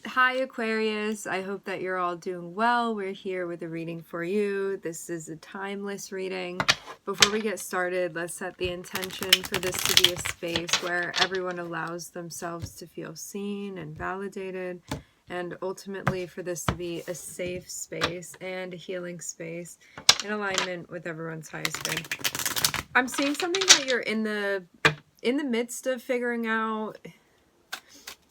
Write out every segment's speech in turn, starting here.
Hi Aquarius, I hope that you're all doing well. We're here with a reading for you. This is a timeless reading. Before we get started, let's set the intention for this to be a space where everyone allows themselves to feel seen and validated, and ultimately for this to be a safe space and a healing space in alignment with everyone's highest good. I'm seeing something that you're in the midst of figuring out,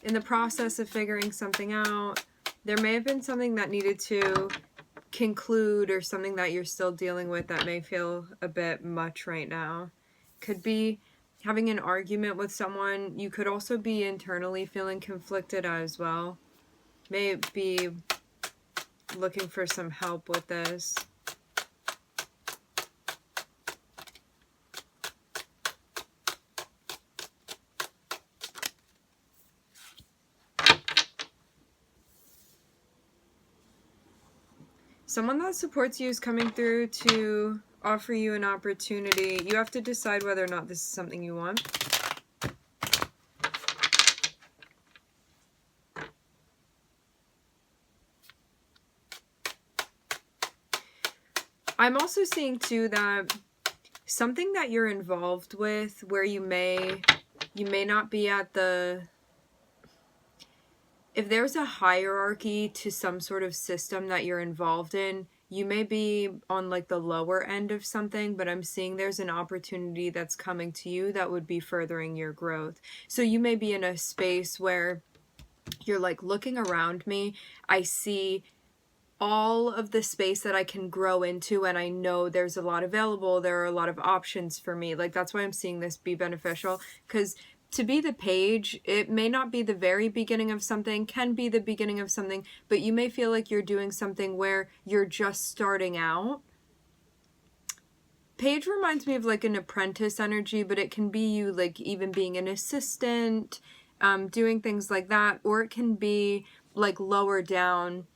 in the process of figuring something out. There may have been something that needed to conclude, or something that you're still dealing with that may feel a bit much right now. Could be having an argument with someone. You could also be internally feeling conflicted as well. May be looking for some help with this. Someone that supports you is coming through to offer you an opportunity. You have to decide whether or not this is something you want. I'm also seeing too that something that you're involved with where you may not be at the, if there's a hierarchy to some sort of system that you're involved in, you may be on like the lower end of something, but I'm seeing there's an opportunity that's coming to you that would be furthering your growth. So you may be in a space where you're like, looking around me, I see all of the space that I can grow into, and I know there's a lot available. There are a lot of options for me. Like, that's why I'm seeing this be beneficial, because to be the page, it may not be the very beginning of something, can be the beginning of something, but you may feel like you're doing something where you're just starting out. Page reminds me of like an apprentice energy, but it can be you like even being an assistant, doing things like that, or it can be like lower down.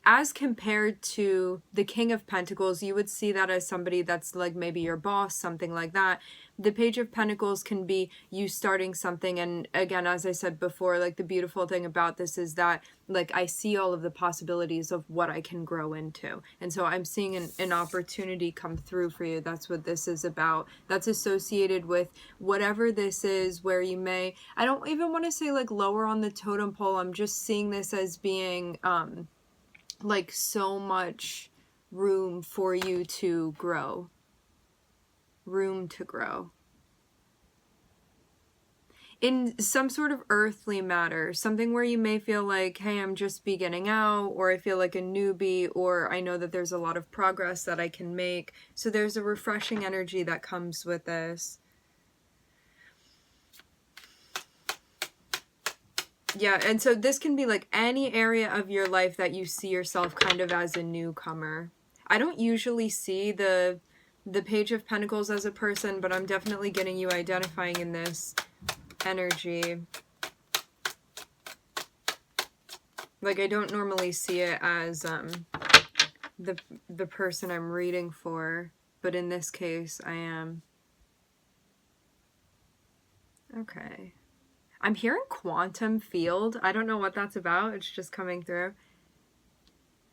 As compared to the King of Pentacles, you would see that as somebody that's like maybe your boss, something like that. The Page of Pentacles can be you starting something, and again, as I said before, like the beautiful thing about this is that like I see all of the possibilities of what I can grow into, and so I'm seeing an opportunity come through for you. That's what this is about. That's associated with whatever this is, where you may, I don't even want to say like lower on the totem pole. I'm just seeing this as being like so much room for you to grow. Room to grow. In some sort of earthly matter, something where you may feel like, hey, I'm just beginning out, or I feel like a newbie, or I know that there's a lot of progress that I can make. So there's a refreshing energy that comes with this. Yeah, and so this can be like any area of your life that you see yourself kind of as a newcomer. I don't usually see the Page of Pentacles as a person, but I'm definitely getting you identifying in this energy. Like, I don't normally see it as the person I'm reading for, but in this case I am. Okay. I'm hearing quantum field. I don't know what that's about. It's just coming through.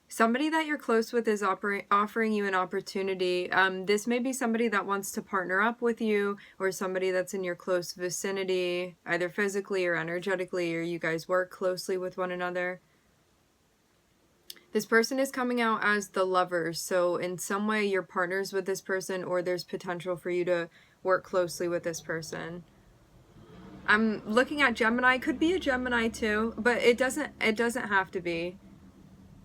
Somebody that you're close with is offering you an opportunity. This may be somebody that wants to partner up with you, or somebody that's in your close vicinity, either physically or energetically, or you guys work closely with one another. This person is coming out as the Lovers, so in some way you're partners with this person, or there's potential for you to work closely with this person. I'm looking at Gemini. Could be a Gemini too, but it doesn't have to be.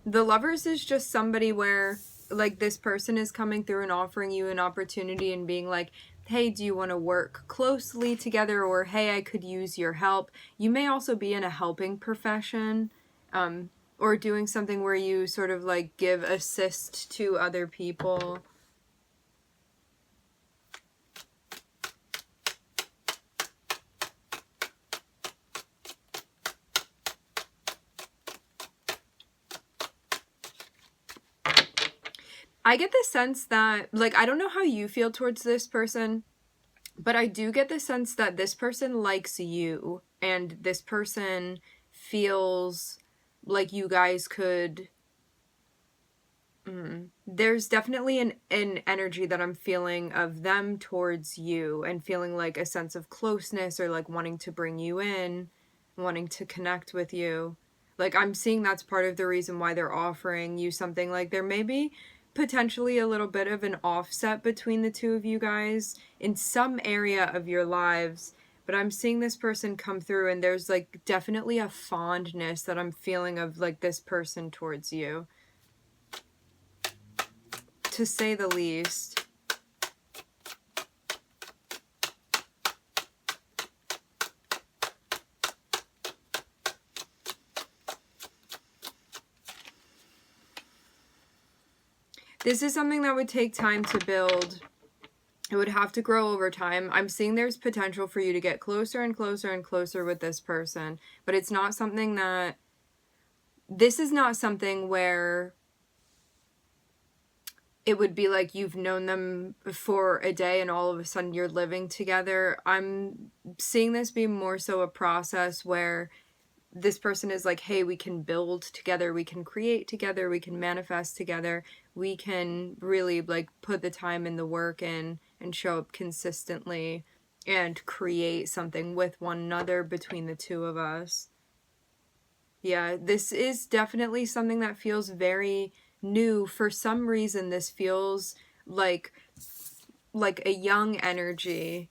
The Lovers is just somebody where like this person is coming through and offering you an opportunity and being like, hey, do you want to work closely together? Or hey, I could use your help. You may also be in a helping profession, or doing something where you sort of like give assist to other people. I get the sense that, like, I don't know how you feel towards this person, but I do get the sense that this person likes you, and this person feels like you guys could, there's definitely an energy that I'm feeling of them towards you, and feeling like a sense of closeness, or like wanting to bring you in, wanting to connect with you. Like, I'm seeing that's part of the reason why they're offering you something. Like, there may be potentially a little bit of an offset between the two of you guys in some area of your lives, but I'm seeing this person come through, and there's like definitely a fondness that I'm feeling of like this person towards you, to say the least. This is something that would take time to build. It would have to grow over time. I'm seeing there's potential for you to get closer and closer and closer with this person, but it's not something that, this is not something where it would be like you've known them for a day and all of a sudden you're living together. I'm seeing this be more so a process where this person is like, hey, we can build together, we can create together, we can manifest together, we can really like put the time and the work in and show up consistently and create something with one another between the two of us. Yeah, this is definitely something that feels very new. For some reason, this feels like a young energy.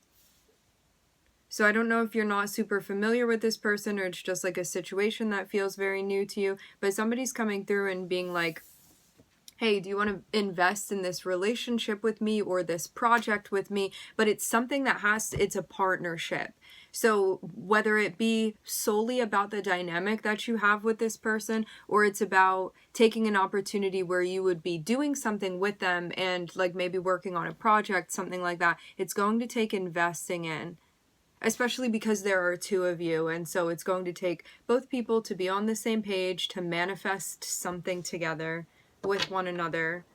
So I don't know if you're not super familiar with this person, or it's just like a situation that feels very new to you, but somebody's coming through and being like, hey, do you want to invest in this relationship with me or this project with me? But it's something that it's a partnership. So whether it be solely about the dynamic that you have with this person, or it's about taking an opportunity where you would be doing something with them and like maybe working on a project, something like that, it's going to take investing in. Especially because there are two of you, and so it's going to take both people to be on the same page to manifest something together with one another.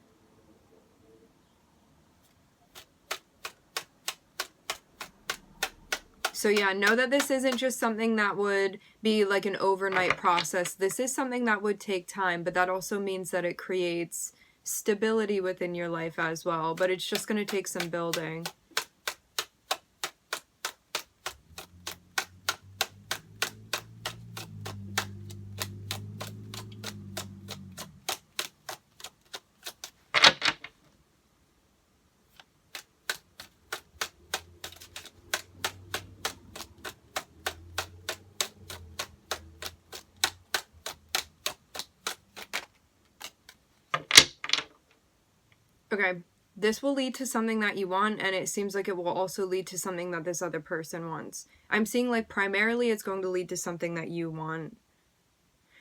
So yeah, know that this isn't just something that would be like an overnight process. This is something that would take time, but that also means that it creates stability within your life as well. But it's just going to take some building. Okay, this will lead to something that you want, and it seems like it will also lead to something that this other person wants. I'm seeing like primarily it's going to lead to something that you want.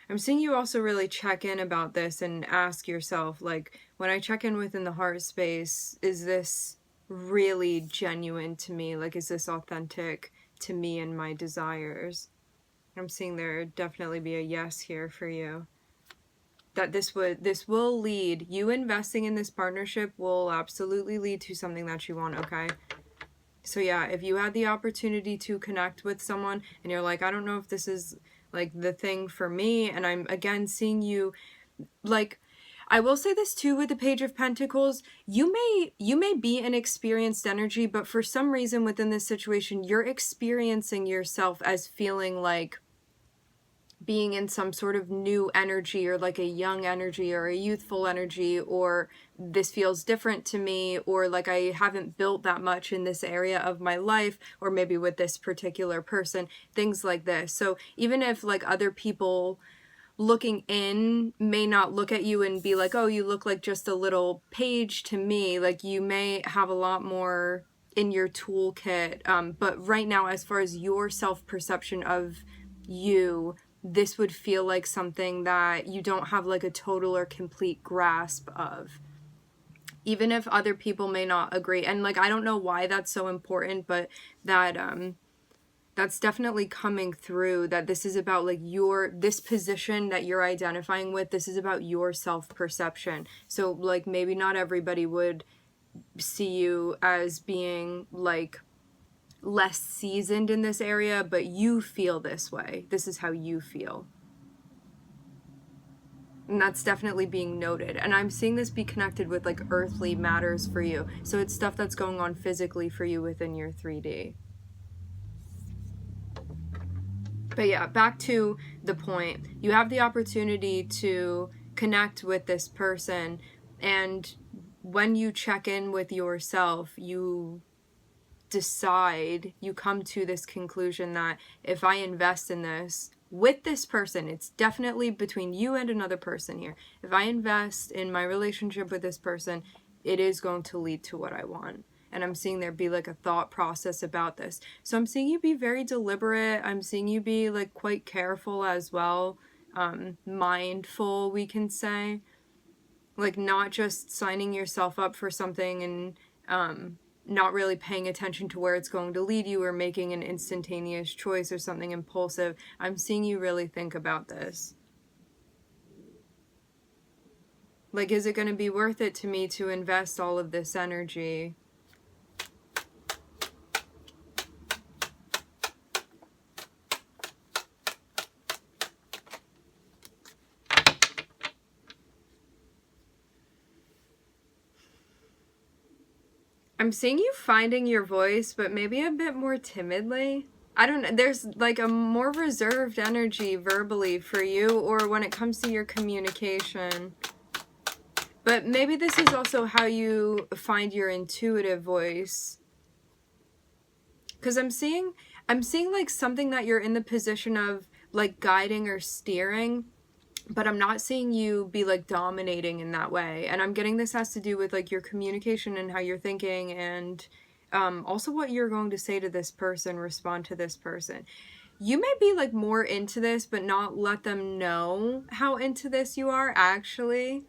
I'm seeing you also really check in about this and ask yourself, like, when I check in within the heart space, is this really genuine to me? Like, is this authentic to me and my desires? I'm seeing there definitely be a yes here for you. That this will lead, you investing in this partnership will absolutely lead to something that you want, okay? So yeah, if you had the opportunity to connect with someone and you're like, I don't know if this is like the thing for me, and I'm again seeing you, like, I will say this too with the Page of Pentacles, you may be an experienced energy, but for some reason within this situation, you're experiencing yourself as feeling like being in some sort of new energy, or like a young energy or a youthful energy, or this feels different to me, or like I haven't built that much in this area of my life, or maybe with this particular person, things like this. So even if like other people looking in may not look at you and be like, oh, you look like just a little page to me, like you may have a lot more in your toolkit, but right now, as far as your self-perception of you, this would feel like something that you don't have like a total or complete grasp of, even if other people may not agree. And like, I don't know why that's so important, but that's definitely coming through, that this is about like this position that you're identifying with, this is about your self-perception. So like maybe not everybody would see you as being like less seasoned in this area, but you feel this way. This is how you feel. And that's definitely being noted. And I'm seeing this be connected with like earthly matters for you. So it's stuff that's going on physically for you within your 3D. But yeah, back to the point. You have the opportunity to connect with this person, and when you check in with yourself, you decide, you come to this conclusion that if I invest in this with this person, it's definitely between you and another person here. If I invest in my relationship with this person, it is going to lead to what I want. And I'm seeing there be like a thought process about this. So I'm seeing you be very deliberate. I'm seeing you be like quite careful as well. Mindful, we can say. Like not just signing yourself up for something and not really paying attention to where it's going to lead you or making an instantaneous choice or something impulsive. I'm seeing you really think about this. Like, is it going to be worth it to me to invest all of this energy? I'm seeing you finding your voice, but maybe a bit more timidly. I don't know. There's like a more reserved energy verbally for you, or when it comes to your communication. But maybe this is also how you find your intuitive voice. Because I'm seeing like something that you're in the position of like guiding or steering, but I'm not seeing you be like dominating in that way. And I'm getting this has to do with like your communication and how you're thinking, and also what you're going to say to this person, respond to this person. You may be like more into this, but not let them know how into this you are actually.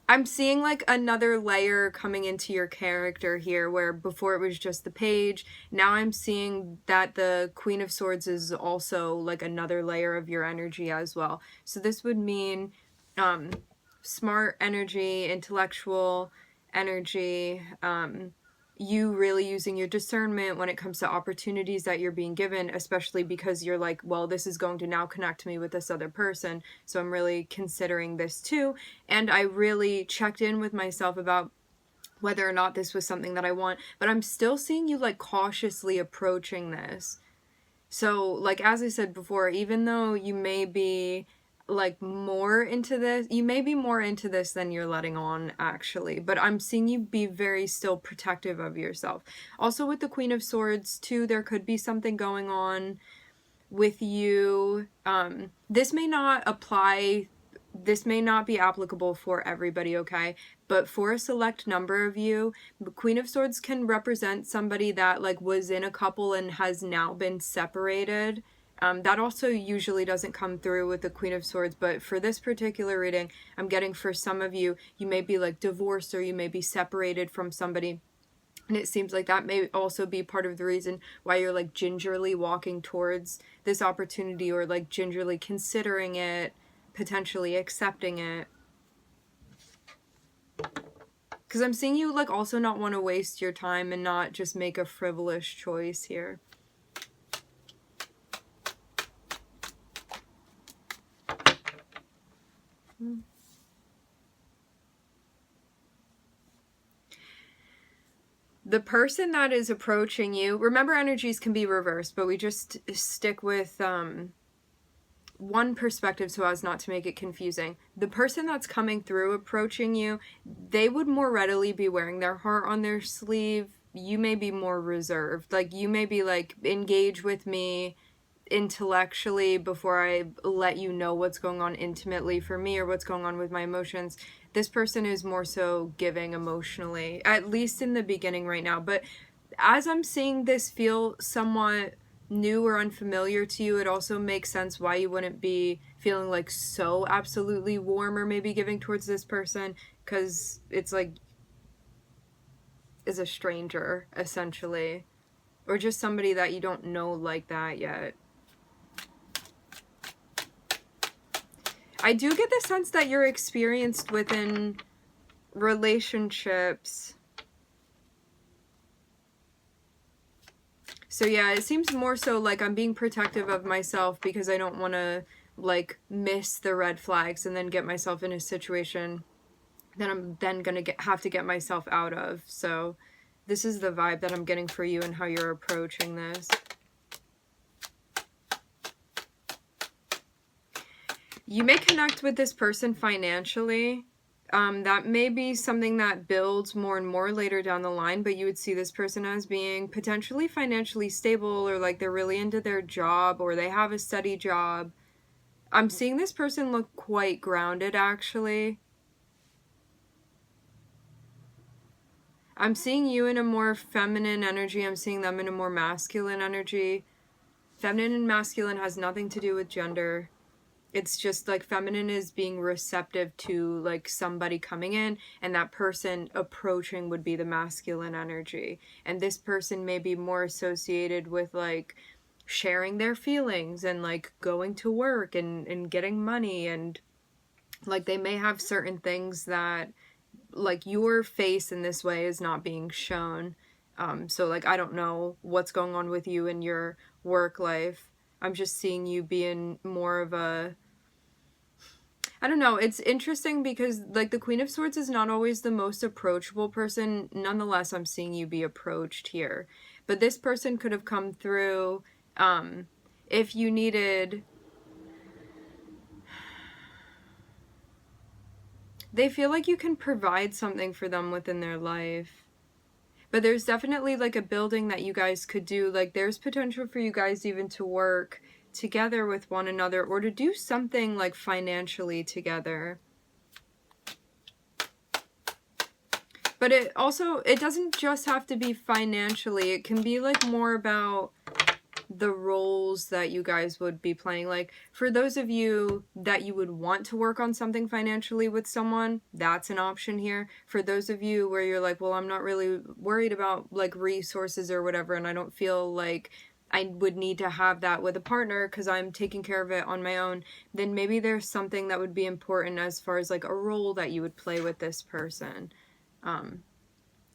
I'm seeing like another layer coming into your character here, where before it was just the page. Now I'm seeing that the Queen of Swords is also like another layer of your energy as well. So this would mean smart energy, intellectual energy, you really using your discernment when it comes to opportunities that you're being given, especially because you're like, well, this is going to now connect me with this other person, so I'm really considering this too. And I really checked in with myself about whether or not this was something that I want, but I'm still seeing you like cautiously approaching this. So like as I said before, even though you may be like more into this, you may be more into this than you're letting on actually, but I'm seeing you be very still protective of yourself. Also with the Queen of Swords too, there could be something going on with you. This may not apply, this may not be applicable for everybody, okay? But for a select number of you, the Queen of Swords can represent somebody that like was in a couple and has now been separated. That also usually doesn't come through with the Queen of Swords, but for this particular reading, I'm getting for some of you, you may be like divorced or you may be separated from somebody. And it seems like that may also be part of the reason why you're like gingerly walking towards this opportunity, or like gingerly considering it, potentially accepting it. Because I'm seeing you like also not want to waste your time and not just make a frivolous choice here. The person that is approaching you, remember energies can be reversed, but we just stick with one perspective so as not to make it confusing. The person that's coming through approaching you, they would more readily be wearing their heart on their sleeve. You may be more reserved. Like you may be like, engage with me intellectually before I let you know what's going on intimately for me or what's going on with my emotions. This person is more so giving emotionally, at least in the beginning right now. But as I'm seeing this feel somewhat new or unfamiliar to you, it also makes sense why you wouldn't be feeling like so absolutely warm or maybe giving towards this person, because it's like is a stranger essentially, or just somebody that you don't know like that yet. I do get the sense that you're experienced within relationships. So yeah, it seems more so like I'm being protective of myself because I don't want to like miss the red flags and then get myself in a situation that I'm then gonna have to get myself out of. So this is the vibe that I'm getting for you and how you're approaching this. You may connect with this person financially. That may be something that builds more and more later down the line, but you would see this person as being potentially financially stable, or like they're really into their job, or they have a steady job. I'm seeing this person look quite grounded, actually. I'm seeing you in a more feminine energy. I'm seeing them in a more masculine energy. Feminine and masculine has nothing to do with gender. It's just like feminine is being receptive to like somebody coming in, and that person approaching would be the masculine energy. And this person may be more associated with like sharing their feelings and like going to work and getting money, and like they may have certain things that like your face in this way is not being shown. So like I don't know what's going on with you in your work life. I'm just seeing you being more of a, I don't know, it's interesting because like the Queen of Swords is not always the most approachable person. Nonetheless, I'm seeing you be approached here. But this person could have come through if you needed, they feel like you can provide something for them within their life. But there's definitely like a building that you guys could do. Like there's potential for you guys even to work together with one another, or to do something like financially together. But it also, it doesn't just have to be financially. It can be like more about the roles that you guys would be playing. Like for those of you that you would want to work on something financially with someone, that's an option here. For those of you where you're like, well, I'm not really worried about like resources or whatever, and I don't feel like I would need to have that with a partner because I'm taking care of it on my own, then maybe there's something that would be important as far as like a role that you would play with this person,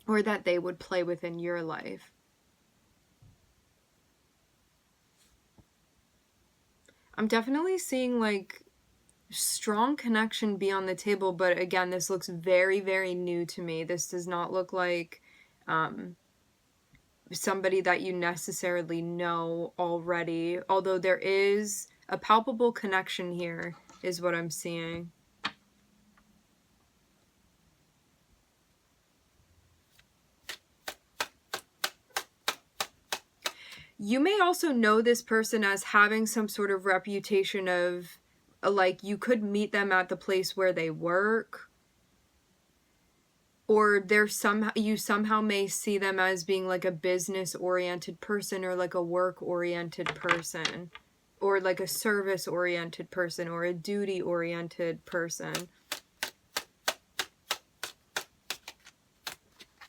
or that they would play within your life. I'm definitely seeing like strong connection be on the table, but again, this looks very, very new to me. This does not look like somebody that you necessarily know already, although there is a palpable connection here, is what I'm seeing. You may also know this person as having some sort of reputation of, like, you could meet them at the place where they work, or you somehow may see them as being like a business-oriented person, or like a work-oriented person, or like a service-oriented person, or a duty-oriented person.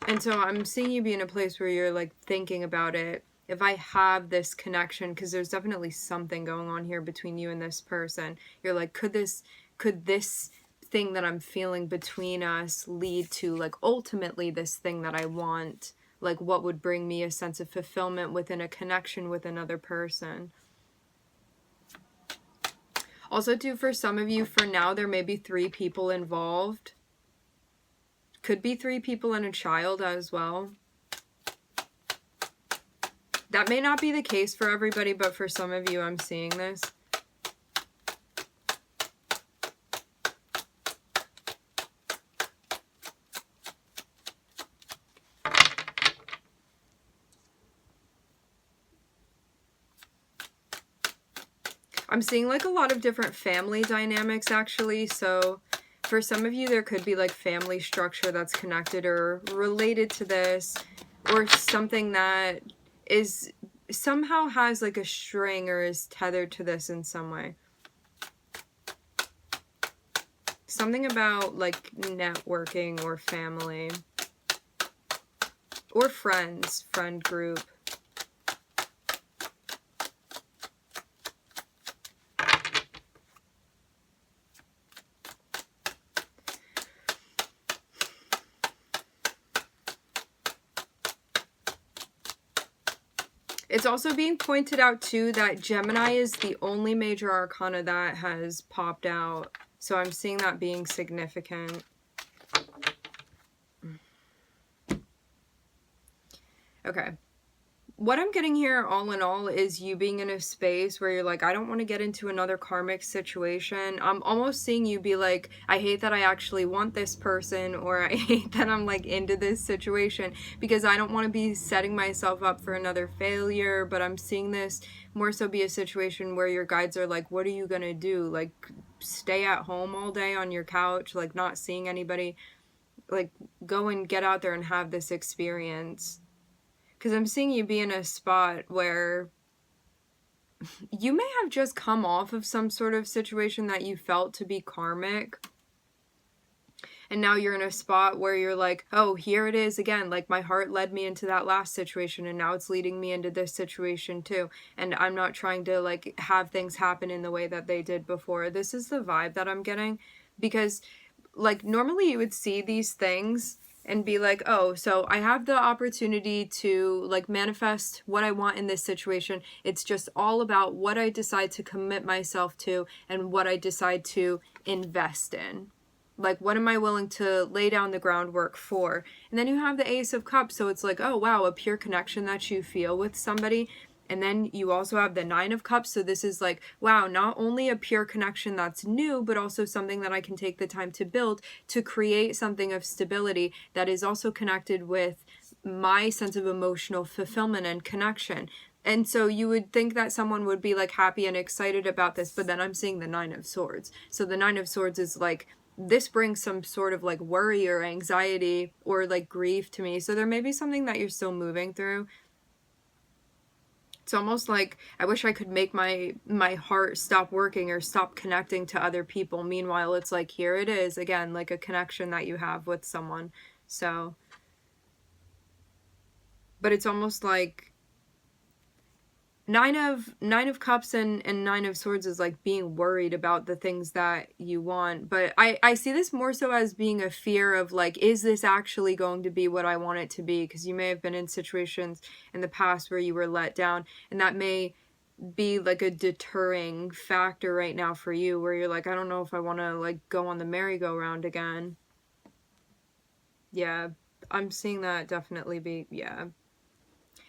And so I'm seeing you be in a place where you're like thinking about it. If I have this connection, because there's definitely something going on here between you and this person. You're like, could this thing that I'm feeling between us lead to like ultimately this thing that I want? Like what would bring me a sense of fulfillment within a connection with another person? Also too, for some of you, for now, there may be 3 people involved. Could be 3 people and a child as well. That may not be the case for everybody, but for some of you, I'm seeing this. I'm seeing like a lot of different family dynamics actually. So for some of you, there could be like family structure that's connected or related to this, or something that is somehow has like a string or is tethered to this in some way. Something about like networking or family or friends, friend group. It's also being pointed out too that Gemini is the only major arcana that has popped out. So I'm seeing that being significant. Okay. What I'm getting here, all in all, is you being in a space where you're like, I don't want to get into another karmic situation. I'm almost seeing you be like, I hate that I actually want this person, or I hate that I'm like into this situation, because I don't want to be setting myself up for another failure. But I'm seeing this more so be a situation where your guides are like, what are you gonna do? Like, stay at home all day on your couch, like not seeing anybody? Like, go and get out there and have this experience. Because I'm seeing you be in a spot where you may have just come off of some sort of situation that you felt to be karmic. And now you're in a spot where you're like, oh, here it is again. Like, my heart led me into that last situation, and now it's leading me into this situation too. And I'm not trying to like have things happen in the way that they did before. This is the vibe that I'm getting. Because like normally you would see these things and be like, oh, so I have the opportunity to like manifest what I want in this situation. It's just all about what I decide to commit myself to and what I decide to invest in. Like, what am I willing to lay down the groundwork for? And then you have the Ace of Cups. So it's like, oh, wow, a pure connection that you feel with somebody. And then you also have the Nine of Cups. So this is like, wow, not only a pure connection that's new, but also something that I can take the time to build to create something of stability that is also connected with my sense of emotional fulfillment and connection. And so you would think that someone would be like happy and excited about this, but then I'm seeing the Nine of Swords. So the Nine of Swords is like, this brings some sort of like worry or anxiety or like grief to me. So there may be something that you're still moving through. It's almost like I wish I could make my heart stop working or stop connecting to other people. Meanwhile, it's like, here it is again, like a connection that you have with someone. So, but it's almost like Nine of Cups and Nine of Swords is like being worried about the things that you want. But I see this more so as being a fear of like, is this actually going to be what I want it to be? Because you may have been in situations in the past where you were let down, and that may be like a deterring factor right now for you, where you're like, I don't know if I want to like go on the merry-go-round again. Yeah, I'm seeing that definitely be, yeah.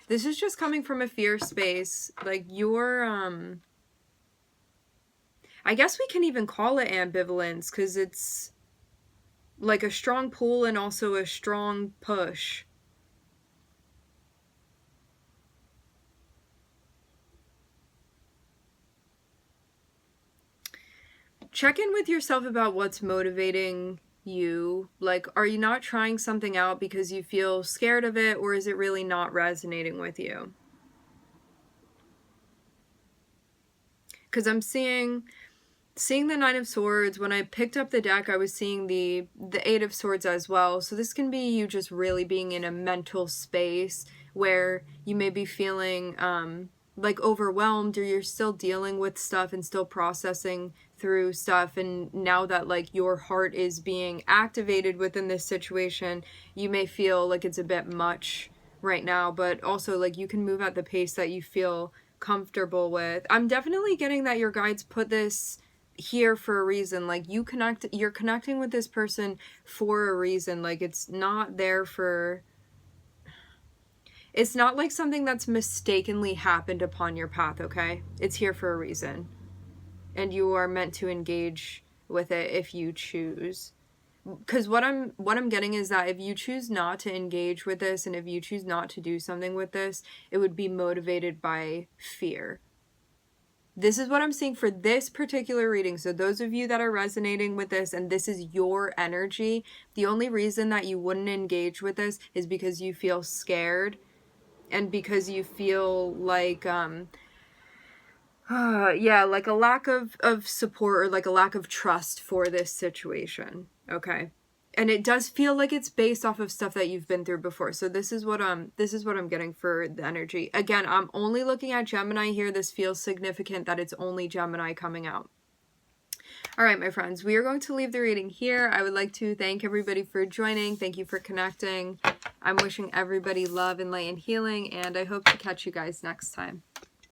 This is just coming from a fear space. Like, you're, I guess we can even call it ambivalence, because it's like a strong pull and also a strong push. Check in with yourself about what's motivating you. Like, are you not trying something out because you feel scared of it, or is it really not resonating with you? Because I'm seeing the Nine of Swords. When I picked up the deck, I was seeing the Eight of Swords as well. So this can be you just really being in a mental space where you may be feeling like overwhelmed, or you're still dealing with stuff and still processing through stuff. And now that like your heart is being activated within this situation, you may feel like it's a bit much right now, but also like you can move at the pace that you feel comfortable with. I'm definitely getting that your guides put this here for a reason. Like, you're connecting with this person for a reason. Like, it's not there for, it's not like something that's mistakenly happened upon your path, okay? It's here for a reason. And you are meant to engage with it if you choose. Because what I'm getting is that if you choose not to engage with this, and if you choose not to do something with this, it would be motivated by fear. This is what I'm seeing for this particular reading. So those of you that are resonating with this and this is your energy, the only reason that you wouldn't engage with this is because you feel scared, and because you feel like yeah, like a lack of support, or like a lack of trust for this situation. Okay. And it does feel like it's based off of stuff that you've been through before. So this is what I'm getting for the energy. Again, I'm only looking at Gemini here. This feels significant that it's only Gemini coming out. All right, my friends, we are going to leave the reading here. I would like to thank everybody for joining. Thank you for connecting. I'm wishing everybody love and light and healing, and I hope to catch you guys next time.